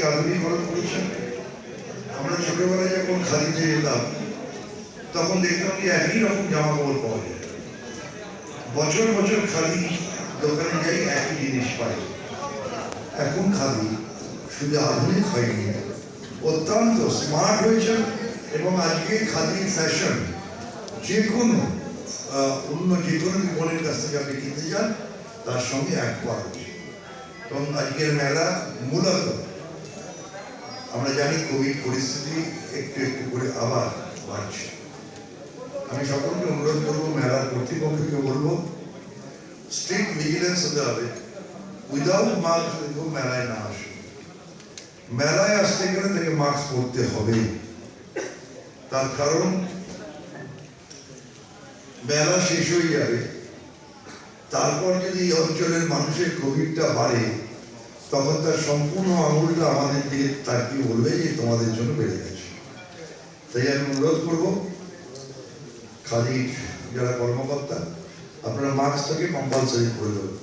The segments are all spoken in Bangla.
আধুনিকরণ করেছেন। আমরা ছোটবেলায় যখন খাদিতে যেতাম তখন দেখতাম যে একই রকম জামা কাপড় পাওয়া যায়, বছর বছর খাদি দোকানে যাই একই জিনিস পাই। এখন খাদি শুধু আধুনিক হয়নি, অত্যন্ত স্মার্ট হয়েছে এবং আজকে খাদির ফ্যাশন যে কোনো অন্য যে কোনো বিপণের কাছ থেকে আপনি কিনতে যান তার সঙ্গে এক করা উচিত। এবং আজকের মেলা মূলত আমরা জানি কোভিড পরিস্থিতি একটু একটু করে আবার বাড়ছে। আমি সকলকে অনুরোধ করবো, মেলার কর্তৃপক্ষকে বলবো স্ট্রিক্ট ভিজিলেন্স হতে হবে। উইদাউট মাস্ক কিন্তু মেলায় না আসে, মেলায় আসতে গেলে তাকে মাস্ক পরতে হবে। তার কারণ মেলা শেষ হয়ে যাবে, তারপর যদি এই অঞ্চলের মানুষের কোভিডটা বাড়ে তখন তার সম্পূর্ণ আঙুলটা আমাদের দিকে তাকিয়ে বলবে যে তোমাদের জন্য বেড়ে গেছে। তাই আমি অনুরোধ করব খাদির যারা কর্মকর্তা, আপনারা মাস্কটাকে কম্পালসারি করে দেবেন।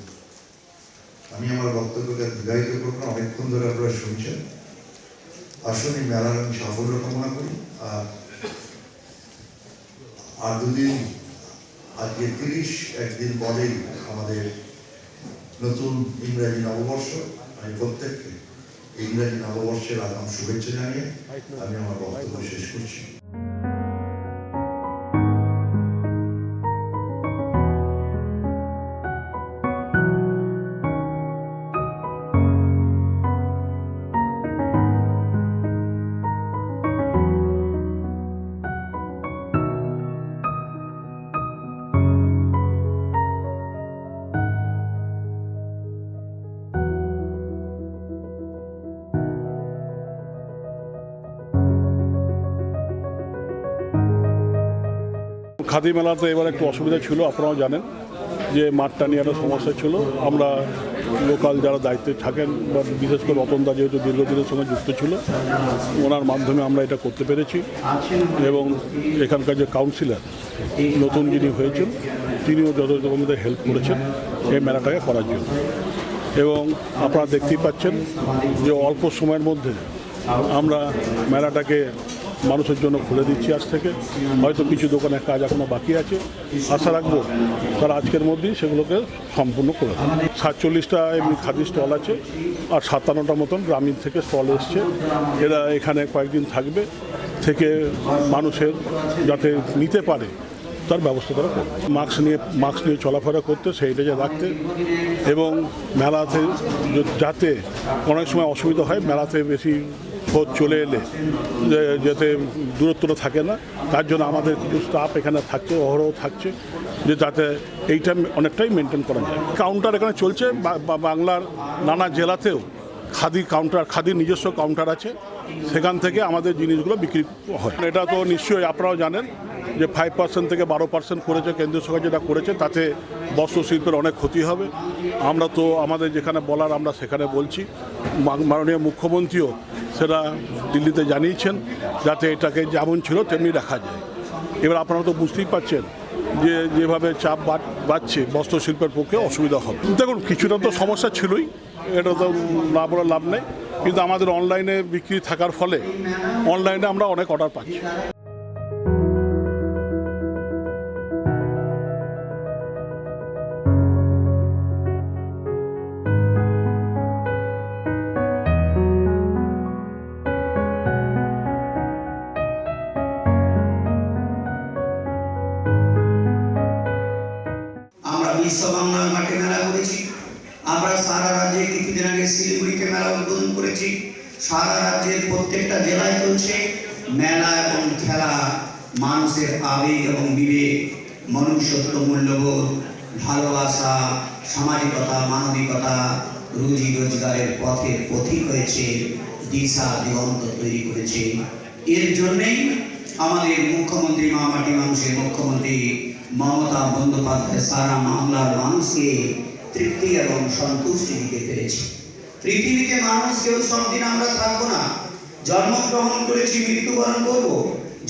আমি আমার বক্তব্যকে দীর্ঘায়িত করবো না, অনেকক্ষণ ধরে আপনারা শুনছেন। আসুন এই মেলার আমি সাফল্য কামনা করি। আর দুদিন, আজকে 30 একদিন পরেই আমাদের নতুন ইংরাজি নববর্ষ। আমি প্রত্যেককে ইংরাজি নববর্ষের আগাম শুভেচ্ছা জানিয়ে আমি আমার বক্তব্য শেষ করছি। খাদি মেলাতে এবার একটু অসুবিধা ছিল, আপনারাও জানেন যে মাঠটা নিয়ে একটা সমস্যা ছিল। আমরা লোকাল যারা দায়িত্বে থাকেন বা বিশেষ করে রতনদা যেহেতু দীর্ঘদিনের সঙ্গে যুক্ত ছিল, ওনার মাধ্যমে আমরা এটা করতে পেরেছি। এবং এখানকার যে কাউন্সিলর নতুন যিনি হয়েছেন তিনিও যথাযথ আমাদের হেল্প করেছেন এই মেলাটাকে করার জন্য। এবং আপনারা দেখতেই পাচ্ছেন যে অল্প সময়ের মধ্যে আমরা মেলাটাকে মানুষের জন্য খুলে দিচ্ছি। আজ থেকে হয়তো কিছু দোকানের কাজ এখনও বাকি আছে, আশা রাখবো তারা আজকের মধ্যেই সেগুলোকে সম্পূর্ণ করে দেবে। 47টা এমনি খাদি স্টল আছে আর 57টা মতন গ্রামীণ থেকে স্টল এসছে। এরা এখানে কয়েকদিন থাকবে, থেকে মানুষের যাতে নিতে পারে তার ব্যবস্থা তারা করবে। মাস্ক নিয়ে চলাফেরা করতে, সেইটা যে রাখতে, এবং মেলাতে যাতে অনেক সময় অসুবিধা হয়, মেলাতে বেশি খোঁজ চলে এলে যাতে দূরত্বটা থাকে না, তার জন্য আমাদের কিছু স্টাফ এখানে থাকছে, অহরহ থাকছে, যে যাতে এইটা অনেকটাই মেনটেন করা যায়। কাউন্টার এখানে চলছে, বাংলার নানা জেলাতেও খাদির নিজস্ব কাউন্টার আছে, সেখান থেকে আমাদের জিনিসগুলো বিক্রি হয়। এটা তো নিশ্চয়ই আপনারাও জানেন যে 5% থেকে 12% করেছে কেন্দ্রীয় সরকার, যেটা করেছে তাতে বস্ত্রশিল্পের অনেক ক্ষতি হবে। আমরা তো আমাদের যেখানে বলার আমরা সেখানে বলছি, মাননীয় মুখ্যমন্ত্রীও সেটা দিল্লিতে জানিয়েছেন যাতে এটাকে যেমন ছিল তেমনি রাখা যায়। এবার আপনারা তো বুঝতেই পারছেন যে যেভাবে চাপ বাড়ছে বস্ত্রশিল্পের পক্ষে অসুবিধা হবে। দেখুন, কিছুটা তো সমস্যা ছিলই, এটা তো না বলে লাভ নেই, কিন্তু আমাদের অনলাইনে বিক্রি থাকার ফলে অনলাইনে আমরা অনেক অর্ডার পাচ্ছি। বিশ্ব বাংলার মাঠে মেলা করেছি, আমরা সারা রাজ্যে কিছুদিন আগে শিলিগুড়িতে মেলা উদ্বোধন করেছি। সারা রাজ্যের প্রত্যেকটা জেলায় চলছে মেলা এবং খেলা। মানুষের আবেগ এবং বিবেক, মনুষ্যত্ব, মূল্যবোধ, ভালোবাসা, সামাজিকতা, মানবিকতা, রুজি রোজগারের পথের পথিক হয়েছে, দিশা দিগন্ত তৈরি করেছে। এর জন্যেই আমাদের মুখ্যমন্ত্রী, মামাটি মানুষের মুখ্যমন্ত্রী মমতা বন্দ্যোপাধ্যায় সারা বাংলার মানুষকে তৃপ্তি এবং সন্তুষ্টি দিতে পেরেছে। পৃথিবীতে মানুষ কেউ সব দিন আমরা থাকবো না, জন্মগ্রহণ করেছি, মৃত্যুবরণ করবো।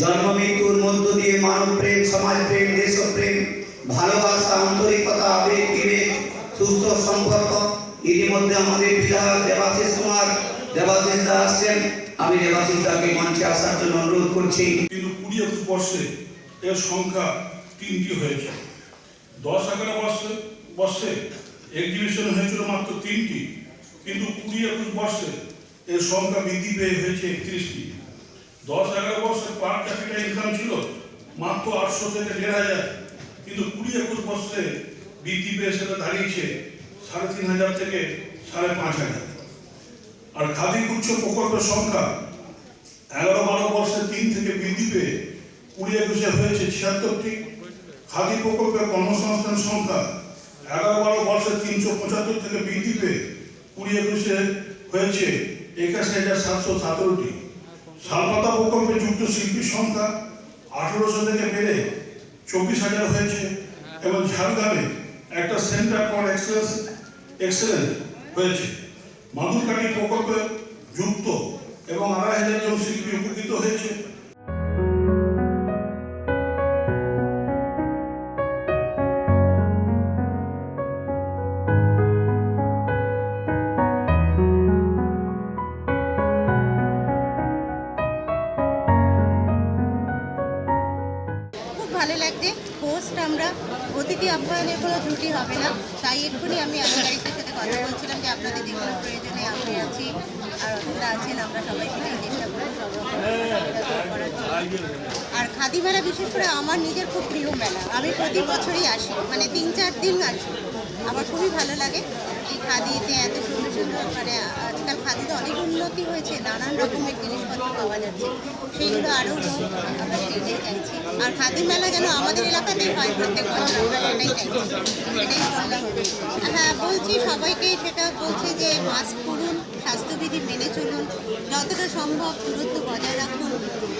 জন্ম মৃত্যুর মধ্য দিয়ে মানব প্রেম, সমাজ প্রেম, দেশপ্রেম, ভালোবাসা, আন্তরিকতা, আবেগ, বিবেক, সুস্থ সম্পর্ক, ইতিমধ্যে আমাদের বিধায়ক দেবাশিস কুমার দেবাশিস দা আসছেন, আমি দেবাশিস দাকে মঞ্চে আসার জন্য অনুরোধ করছি। কিন্তু 20-21 বর্ষে এর সংখ্যা 3টি হয়েছে। 10-11 বর্ষে এক্সিবিশন হয়েছিল মাত্র 3টি, কিন্তু 20-21 বর্ষে এর সংখ্যা বৃদ্ধি পেয়ে হয়েছে 31টি। 10-11 বর্ষে পার ক্যাপিটাল ইনকাম ছিল মাত্র 800 থেকে 1500, কিন্তু 20-21 বর্ষে বৃদ্ধি পেয়ে সেটা দাঁড়িয়েছে 3500 থেকে 5500। আর খাদি গুচ্ছ প্রকল্পের সংখ্যা 11-12 বর্ষে 3 থেকে বৃদ্ধি পেয়ে 20-21 হয়েছে 76টি। খাদি প্রকল্পের কর্মসংস্থান সংখ্যা 11-12 বর্ষে 375 থেকে বৃদ্ধি পেয়ে 20-21 হয়েছে 81,717টি। শালপাতা প্রকল্পে যুক্ত শিল্পীর সংখ্যা 1800 থেকে বেড়ে 24,000 হয়েছে, এবং ঝাড়গ্রামে একটা সেন্টার ফর এক্সেলেন্স হয়েছে। মাদুরকাঠি প্রকল্পে যুক্ত এবং 2,500 জন শিল্পী উপকৃত হয়েছে। খুব ভালো লাগছে। হোস্ট আমরা, অতিথি আপ্যায়নের কোনো ত্রুটি হবে না। তাই এক্ষুনি আমি আধিকারিকদের সাথে কথা বলছিলাম যে আপনাদের যে কোনো প্রয়োজনে আমি আছি, আর ওরা আছেন, আমরা সবাই মিলে চেষ্টা করবো সব রকম করার জন্য। আর খাদি মেলা বিশেষ করে আমার নিজের খুব প্রিয় মেলা, আমি প্রতি বছরই আসি, মানে 3-4 দিন আসি। আমার খুবই ভালো লাগে এই খাদিতে এত সুন্দর সুন্দর, মানে আজকাল খাদিতে অনেক উন্নতি হয়েছে, নানান রকমের জিনিসপত্র পাওয়া যাচ্ছে, সেইগুলো আরও আমরা সেইটাই চাইছি। আর খাদি মেলা যেন আমাদের এলাকাতেই হয় প্রত্যেক বছর, আমরা সেটাই চাইছি, সেটাই বললাম। হ্যাঁ বলছি সবাইকে, সেটা বলছি যে মাস্ক পরুন, স্বাস্থ্যবিধি মেনে চলুন, যতটা সম্ভব দূরত্ব বজায় রাখুন।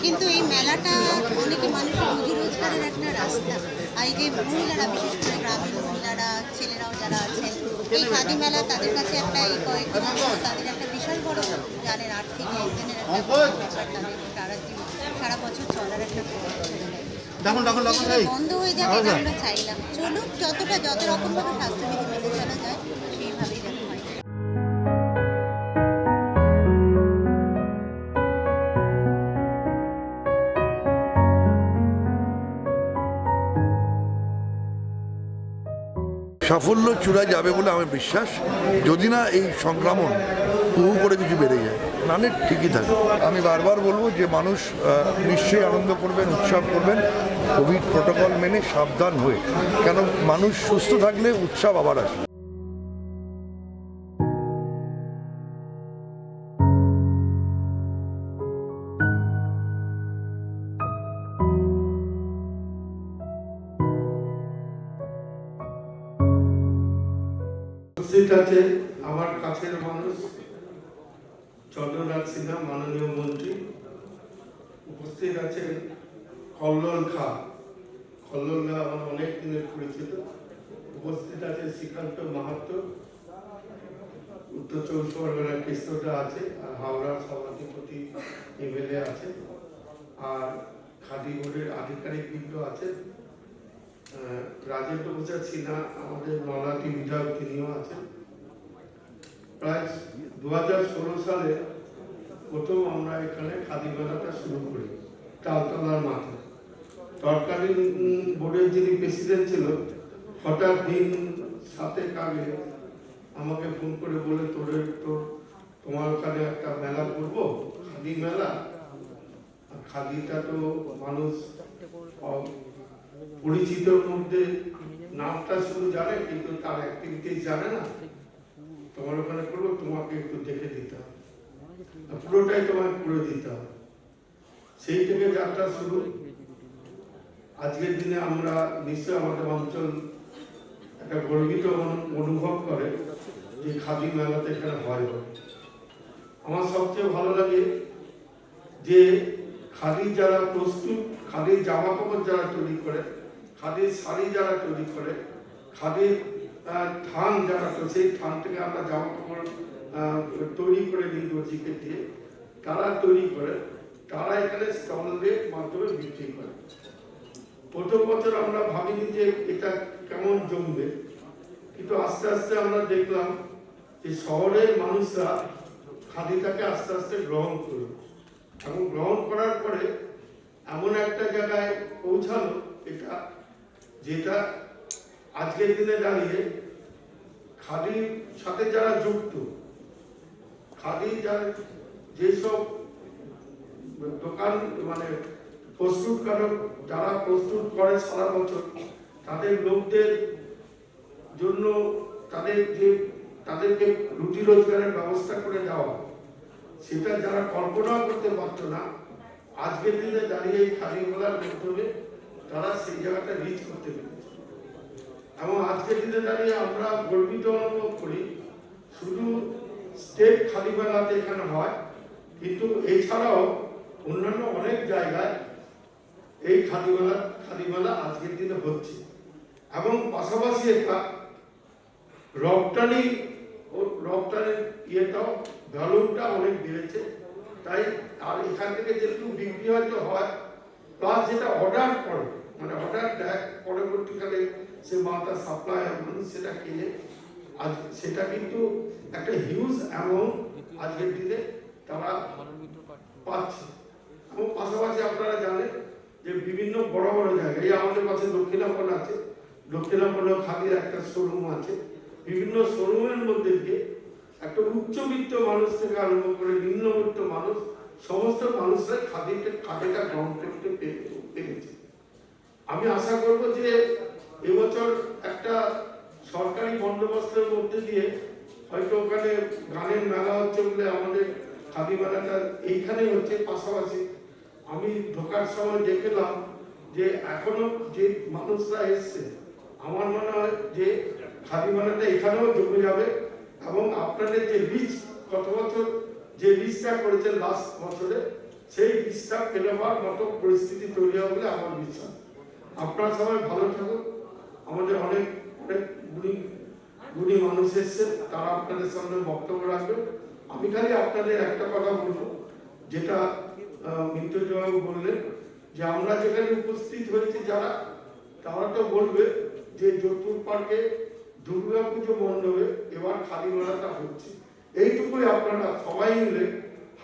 কিন্তু এই মেলাটা অনেকে মানুষের রুজি রোজগারের একটা রাস্তা। আর এই যে মহিলারা, বিশেষ করে গ্রামের মহিলারা, ছেলেরাও যারা আছেন, এই খাদি মেলা তাদের কাছে একটা, এই কয়েকদিন তাদের একটা বিশাল বড়, জানেন, আর্থিক লেনদেনের একটা ব্যাপার, তাদের সারা বছর চলার একটা বন্ধ হয়ে যাবে, এটা আমরা চাইলাম। চলুক, যত রকমভাবে স্বাস্থ্যবিধি মেনে চলা যায় সেইভাবেই যেন হয়। সাফল্য চূড়ায় যাবে বলে আমার বিশ্বাস, যদি না এই সংক্রমণ বহু করে কিছু বেড়ে যায়, নাহলে ঠিকই থাকে। আমি বারবার বলবো যে মানুষ নিশ্চয়ই আনন্দ করবেন, উৎসব করবেন, কোভিড প্রোটোকল মেনে সাবধান হয়ে, কেন মানুষ সুস্থ থাকলে উৎসব আবার আসবে। উপস্থিত আছে আমার কাছের মানুষ চন্দ্রনাথ সিনহা, মাননীয় মন্ত্রী। উপস্থিত আছেন কল্লোল খা, কল্লোল খা আমার অনেক দিনের পরিচিত। উপস্থিত আছে শ্রীকান্ত মাহাতো, উত্তর 24 পরগনার কৃষ্ণটা আছে, আর হাওড়ার সভাধিপতি এমএলএ আছে, আর খাদি বোর্ডের আধিকারিক কিন্তু আছেন। রাজেন্দ্র প্রসাদ সিনহা আমাদের নলাটি বিধায়ক, তিনিও আছেন। প্রায় 2016 সালে প্রথম আমরা এখানে খাদি মেলাটা শুরু করি তালতলার মাঠে। তৎকালীন বোর্ডের যিনি প্রেসিডেন্ট ছিল, হঠাৎ দিন 7 আগে আমাকে ফোন করে বলে, তোমার ওখানে একটা মেলা করবো, খাদি মেলা। খাদিটা তো মানুষ পরিচিতর মধ্যে নামটা শুধু জানে, কিন্তু তার অ্যাক্টিভিটিস জানে না। তোমার ওখানে করবো, তোমাকে একটু দেখে দিতে হবে, পুরোটাই তোমাকে করে দিতে হবে। সেই থেকে যাত্রা শুরু। আজকের দিনে আমরা নিশ্চয় আমাদের অঞ্চল একটা গর্বিত অনুভব করে যে খাদি মেলাতে এখানে হয়। আমার সবচেয়ে ভালো লাগে যে খাদি যারা প্রস্তুত, খাদির জামা কাপড় যারা তৈরি করে, খাদির শাড়ি যারা তৈরি করে, খাদির থান যারা, সেই থান থেকে আমরা জামা কাপড় তৈরি করে নিই দর্জিকে দিয়ে, তারা তৈরি করে, তারা এখানে স্টলের মাধ্যমে বিক্রি করে। প্রথম বছর আমরা ভাবিনি যে এটা কেমন জমবে, কিন্তু আস্তে আস্তে আমরা দেখলাম যে শহরের মানুষরা খাদিটাকে আস্তে আস্তে গ্রহণ করলো এবং গ্রহণ করার পরে এমন একটা জায়গায় পৌঁছালো যেটা আজকের দিনে দাঁড়িয়ে খাদির সাথে যারা যুক্ত, খাদি যেসব দোকান মানে প্রস্তুতকারক যারা প্রস্তুত করে সারা বছর, তাদের লোকদের জন্য তাদেরকে রুটি রোজগারের ব্যবস্থা করে দেওয়া, সেটা যারা কল্পনাও করতে পারতো না, আজকের দিনে দাঁড়িয়ে এই খাদি মেলার মাধ্যমে তারা সেই জায়গাটা রিচ করতে পেরেছে। এবং আজকের দিনে দাঁড়িয়ে আমরা গর্বিত অনুভব করি, শুধু স্টেট খাদি মেলাতে এখানে হয়, কিন্তু এছাড়াও অন্যান্য অনেক জায়গায় এই খাদি মেলা আজকের দিনে হচ্ছে। এবং পাশাপাশি এটা রপ্তানির ইয়েটাও ভ্যালুটা অনেক বেড়েছে। তাই আর এখান থেকে যেটুকু বিক্রি হয়তো হয়, প্লাস যেটা অর্ডার করে মানে অর্ডার দেয়, পরবর্তীকালে সে মালটা সাপ্লাই মানুষ সেটা কিনে, আজ সেটা কিন্তু একটা হিউজ অ্যামাউন্ট আজকের দিনে তারা পাচ্ছে। এবং পাশাপাশি আপনারা জানেন যে বিভিন্ন বড় বড় জায়গায়, এই আমাদের কাছে দক্ষিণাপন আছে, দক্ষিণাপনে খাদির একটা শোরুম আছে, বিভিন্ন শোরুমের মধ্যে দিয়ে একটা উচ্চবিত্ত মানুষ থেকে আরম্ভ করে নিম্নবিত্ত মানুষ, সমস্ত মানুষরা খাদিটা গ্রহণ করতে পেরেছে। আমি আশা করব যে এবছর একটা সরকারি বন্দোবস্তের মধ্যে দিয়ে হয়তো ওখানে গানের মেলা হচ্ছে বলে আমাদের খাদি মেলাটা এইখানে হচ্ছে, পাশাপাশি আমি ঢোকার সময় দেখলাম যে এখনো যে মানুষরা এসছে, আমার মনে হয় যে খাদি মেলাটা এখানেও জমে যাবে। এবং আপনাদের যে রিচ গত বছর যে রিচটা করেছেন লাস্ট বছরে, সেই রিচটা পেলে হওয়ার মতো পরিস্থিতি তৈরি হবে বলে আমার বিশ্বাস। আপনারা সবাই ভালো থাকুন। আমাদের অনেক অনেক গুণী মানুষ এসছে, তারা আপনাদের সামনে বক্তব্য রাখবেন। আমি খালি আপনাদের একটা কথা বলবো, যেটা মিত্রবাবু বললেন যে আমরা যেখানে উপস্থিত হয়েছি যারা, তারা তো বলবে যে যতুর পার্কে দুর্গা পুজো মণ্ডপে এবার খাদি মেলাটা হচ্ছে। এইটুকুই আপনারা সবাই মিলে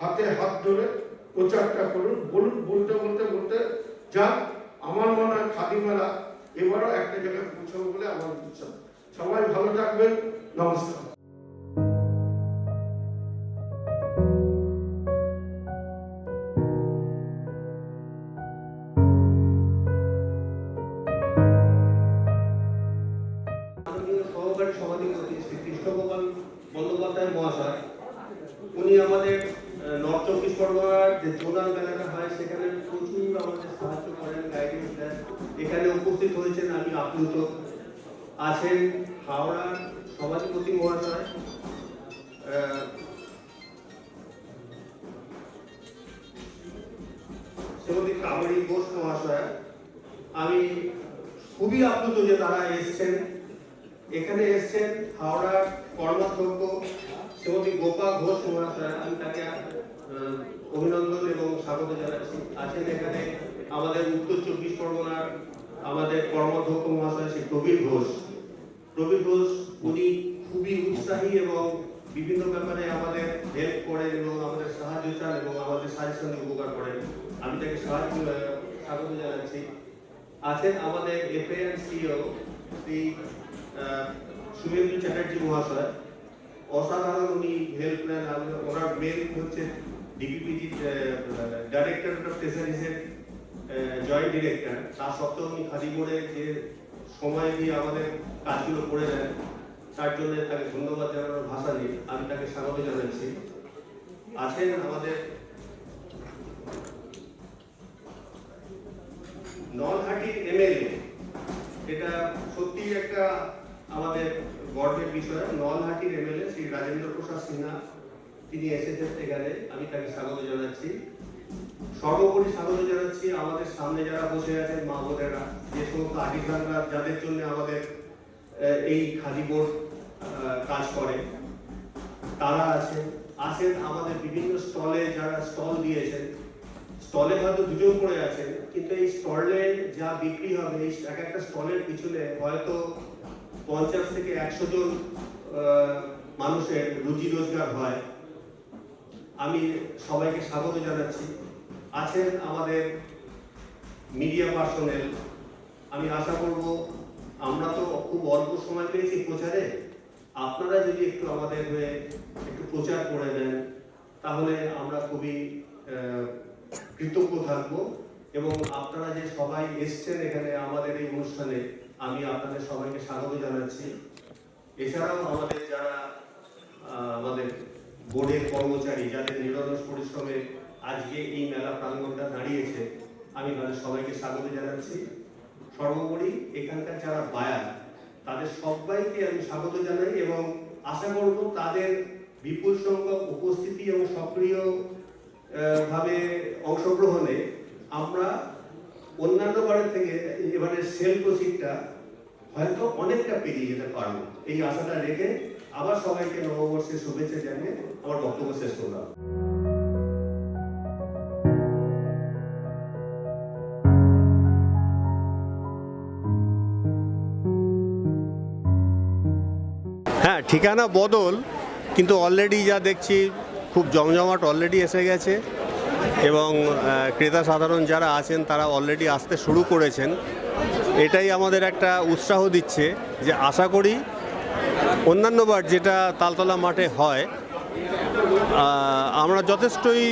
হাতে হাত ধরে প্রচারটা করুন, বলুন, বলতে বলতে বলতে যান। আমার মনে হয় খাদি মেলা এবারও একটা জায়গায় পৌঁছাবো বলে আমার বিশ্বাস। সবাই ভালো থাকবেন, নমস্কার। সহকারী সভাধিপতি শ্রী কৃষ্ণগোপাল বন্দ্যোপাধ্যায় মহাশয়, উনি আমাদের নর্থ চব্বিশ পরগনার যে জোনাল মেলাটা হয় সেখানে প্রচুর আমাদের সাহায্য করেন, গাইডেন্স দেন। এখানে উপস্থিত হয়েছেন, আমি আপ্লুত। আছেন হাওড়ার সভাধিপতি মহাশয়, শ্রীমতী কাবেরী ঘোষ মহাশয়। আমি খুবই আপ্লুত যে তারা এসছেন। এখানে এসছেন হাওড়ার কর্মাধ্যক্ষ শ্রীমতী গোপা ঘোষ মহাশয়, আমি তাকে অভিনন্দন এবং স্বাগত জানাচ্ছি। আছেন এখানে আমাদের উত্তর চব্বিশ পরগনার আমাদের কর্মাধ্যক্ষ মহাশয় শ্রী প্রবীর ঘোষ। প্রবীর ঘোষ উনি খুবই উৎসাহী এবং বিভিন্ন ব্যাপারে আমাদের হেল্প করেন এবং আমাদের সাহায্য চান এবং আমাদের সাজেশন উপকার করেন। আমি তাকে স্বাগত জানাচ্ছি। আছেন আমাদের এফএএন সিইও শ্রী শুভেন্দু চ্যাটার্জি মহাশয়, অসাধারণ উনি হেল্প নেন। ওনার মেন হচ্ছে ডিপিপিজি ডাইরেক্টর অফ ফিশারিজের জয়েন্ট ডিরেক্টর, তা সত্ত্বেও উনি খাদি বোর্ডে যে সময় দিয়ে আমাদের কাজগুলো করে দেন, তার জন্য তাকে ধন্যবাদ জানানোর ভাষা নেই, আমি তাকে স্বাগত জানাচ্ছি। আছেন আমাদের নলহাটির এমএলএ, এটা সত্যি একটা আমাদের গর্বের বিষয়। নলহাটির এমএলএ শ্রী রাজেন্দ্র প্রসাদ সিনহা, তিনি এসেছেন এখানে, আমি তাকে স্বাগত জানাচ্ছি। সর্বোপরি স্বাগত জানাচ্ছি আমাদের সামনে যারা বসে আছেন মা বোনেরা, যে সমস্ত আর্টিসানরা যাদের জন্য আমাদের এই খাদি বোর্ড কাজ করে, তারা আছেন আমাদের বিভিন্ন স্টলে যারা স্টল দিয়েছেন। স্টলে হয়তো দুজন করে আছেন, কিন্তু এই স্টলে যা বিক্রি হবে, এই এক একটা স্টলের পিছনে হয়তো 50 থেকে 100 জন মানুষের রুজি রোজগার হয়। আমি সবাইকে স্বাগত জানাচ্ছি। আছেন আমাদের মিডিয়া পার্সোনেল, আমি আশা করব আমরা তো খুব অল্প সময় পেয়েছি প্রচারে, আপনারা যদি একটু আমাদের হয়ে একটু প্রচার করে দেন তাহলে আমরা খুবই কৃতজ্ঞ থাকব। এবং আপনারা যে সবাই এসছেন এখানে আমাদের এই অনুষ্ঠানে, আমি আপনাদের সবাইকে স্বাগত জানাচ্ছি। এছাড়াও আমাদের যারা আমাদের বোর্ডের কর্মচারী, যাদের নিরলস পরিশ্রমে আজকে এই মেলা প্রাঙ্গণটা দাঁড়িয়েছে, আমি তাদের সবাইকে স্বাগত জানাচ্ছি। সর্বোপরি এখানকার যারা বায়ার, তাদের সবাইকে আমি স্বাগত জানাই এবং আশা করব তাদের বিপুল সংখ্যক উপস্থিতি এবং সক্রিয় ভাবে অংশগ্রহণে আমরা অন্যান্য বারের থেকে এবারে সেল প্রসিডটা হয়তো অনেকটা পেরিয়ে যেতে পারবো, এই আশাটা রেখে আবার সবাইকে নববর্ষের শুভেচ্ছা জানিয়ে আমার বক্তব্য শেষ করলাম। হ্যাঁ, ঠিকানা বদল, কিন্তু অলরেডি যা দেখছি খুব জমজমাট অলরেডি এসে গেছে এবং ক্রেতা সাধারণ যারা আছেন তারা অলরেডি আসতে শুরু করেছেন। এটাই আমাদের একটা উৎসাহ দিচ্ছে যে আশা করি অন্যান্যবার যেটা তালতলা মাঠে হয় আমরা যথেষ্টই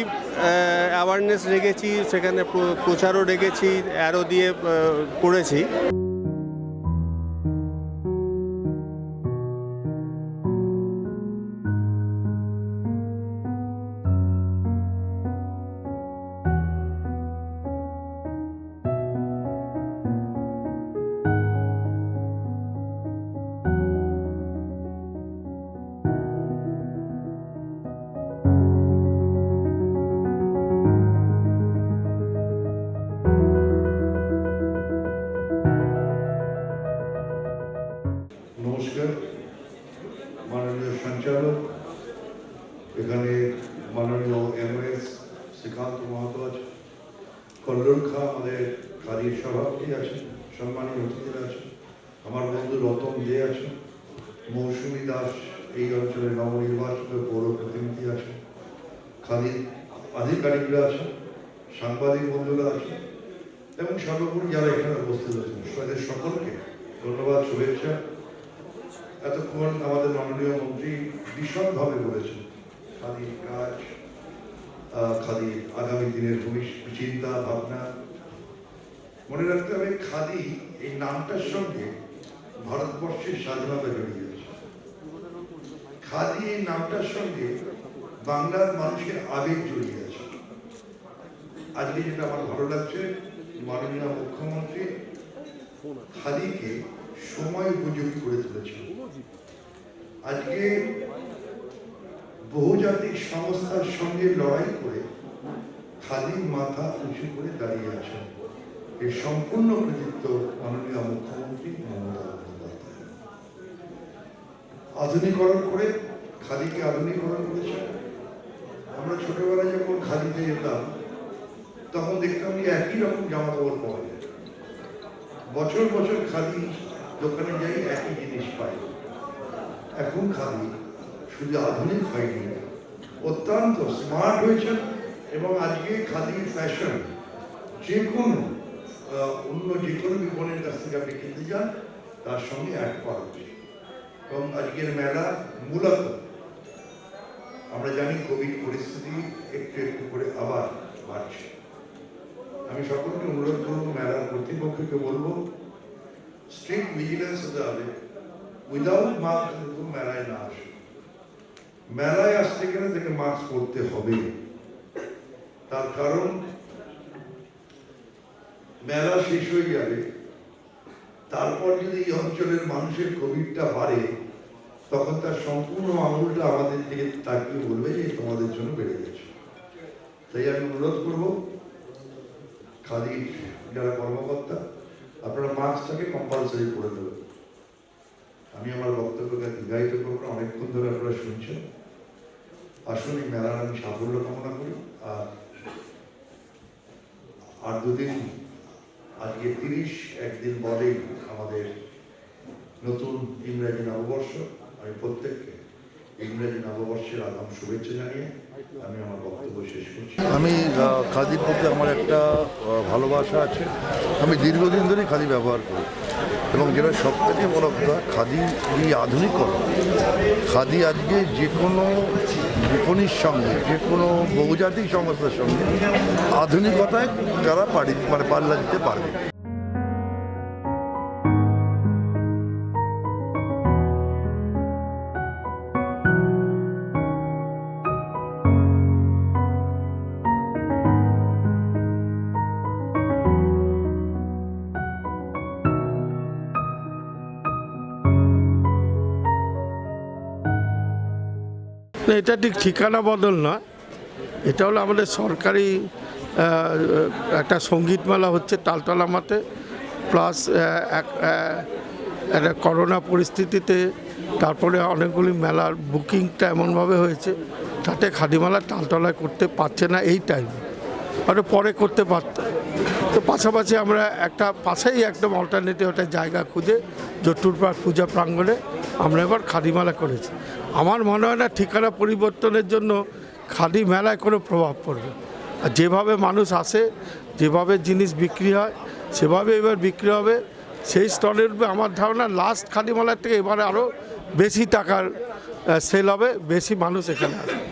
অ্যাওয়ারনেস রেখেছি, সেখানে প্রচারও রেখেছি, অ্যারো দিয়ে করেছি। নমস্কার মাননীয় সঞ্চালক, এখানে মাননীয় এমএস শ্রীকান্ত মাহাতো আছে, কল্লোল খা আমাদের খাদির সভাপতি আছেন, সম্মানীয় অতিথিরা আছেন, আমার বন্ধু রতন দে আছেন, মৌসুমী দাস এই অঞ্চলের নবনির্বাচিত পৌর প্রতিনিধি আছেন, খাদির আধিকারিকরা আছেন, সাংবাদিক বন্ধুরা আছেন এবং সর্বোপরি যারা এখানে উপস্থিত আছেন তাদের সকলকে ধন্যবাদ, শুভেচ্ছা। এতক্ষণ আমাদের মাননীয় মন্ত্রী ভীষণভাবে বলেছেন খাদির কাজ, খাদির আগামী দিনের চিন্তা ভাবনা। মনে রাখতে হবে খাদি এই নামটার সঙ্গে ভারতবর্ষের স্বাধীনতা জড়িয়ে আছে। খাদি এই নামটার সঙ্গে বাংলার মানুষের আবেগ জড়িয়ে আছে। আজকে যেটা আমার ভালো লাগছে, মাননীয় মুখ্যমন্ত্রী খাদিকে সময় উপযোগী করে তুলেছে। আজকে বহুজাতিক সংস্থার সঙ্গে লড়াই করে খাদি মাথা উঁচু করে দাঁড়িয়ে আছেন। এর সম্পূর্ণ কৃতিত্ব মাননীয় মুখ্যমন্ত্রী মমতা বন্দ্যোপাধ্যায়। আধুনিকরণ করে খাদিকে আধুনিকরণ করেছেন। আমরা ছোটবেলায় যখন খাদিতে যেতাম তখন দেখতাম যে একই রকম জামা কাপড় পাওয়া যায়। বছর বছর খাদি দোকানে যাই, একই জিনিস পাই। এখন খাদি শুধু আধুনিক হয়নি, অত্যন্ত স্মার্ট হয়েছে এবং আজকে খাদির ফ্যাশন যে কোনো অন্য যে কোনো বিপণের কাছ থেকে আপনি কিনতে যান তার সঙ্গে অ্যাড করা উচিত। এবং আজকের মেলা মূলত আমরা জানি কোভিড পরিস্থিতি একটু একটু করে আবার বাড়ছে। আমি সকলকে অনুরোধ করবো, মেলার কর্তৃপক্ষকে বলবো স্ট্রিক্ট ভিজিলেন্স হতে হবে। উইদাউট মাস্ক কিন্তু মেলায় না আসে। মেলায় আসতে গেলে থেকে মাস্ক পরতে হবে। তার কারণ মেলা শেষ হয়ে যাবে, তারপর যদি এই অঞ্চলের মানুষের কোভিডটা বাড়ে তখন তার সম্পূর্ণ আঙুলটা আমাদের দিকে তাকিয়ে বলবে যে তোমাদের জন্য বেড়ে গেছে। তাই আমি অনুরোধ করবো খাদির যারা কর্মকর্তা, আপনারা মাস্কটাকে কম্পালসারি করে দেবেন। আমি আমার বক্তব্যকে দীর্ঘায়িত করবো, অনেকক্ষণ ধরে আপনারা শুনছেন। আসুন এই মেলার আমি সাফল্য কামনা করি। আর দুদিন, আজকে 30, একদিন পরেই আমাদের নতুন ইংরেজি নববর্ষ। আমি প্রত্যেককে ইংরেজি নববর্ষের আগাম শুভেচ্ছা জানিয়ে আমি আমার বক্তব্য শেষ করছি। আমি খাদির প্রতি আমার একটা ভালোবাসা আছে। আমি দীর্ঘদিন ধরেই খাদি ব্যবহার করি এবং যেটা সবথেকে বড় কথা, খাদি এই আধুনিকরণ। খাদি আজকে যে কোনো বিপণীর সঙ্গে, যে কোনো বহুজাতিক সংস্থার সঙ্গে আধুনিকতায় তারা পাল্লা দিতে পারবে। না, এটা ঠিক ঠিকানা বদল না, এটা হলো আমাদের সরকারি একটা সঙ্গীত মেলা হচ্ছে তালতলা মাঠে, প্লাস একটা করোনা পরিস্থিতিতে তারপরে অনেকগুলি মেলার বুকিংটা এমনভাবে হয়েছে তাতে খাদিমেলা তালতলায় করতে পারছে না এই টাইমে, আর পরে করতে পারত। তো পাশাপাশি আমরা একটা পাশেই একদম অল্টারনেটিভ একটা জায়গা খুঁজে জট্টুর পার্ক পূজা প্রাঙ্গণে আমরা এবার খাদি মেলা করেছি। আমার মনে হয় না ঠিকানা পরিবর্তনের জন্য খাদি মেলায় কোনো প্রভাব পড়বে। আর যেভাবে মানুষ আসে, যেভাবে জিনিস বিক্রি হয় সেভাবে এবার বিক্রি হবে। সেই স্তরের আমার ধারণা লাস্ট খাদি মেলার থেকে এবারে আরও বেশি টাকার সেল হবে, বেশি মানুষ এখানে আসবে।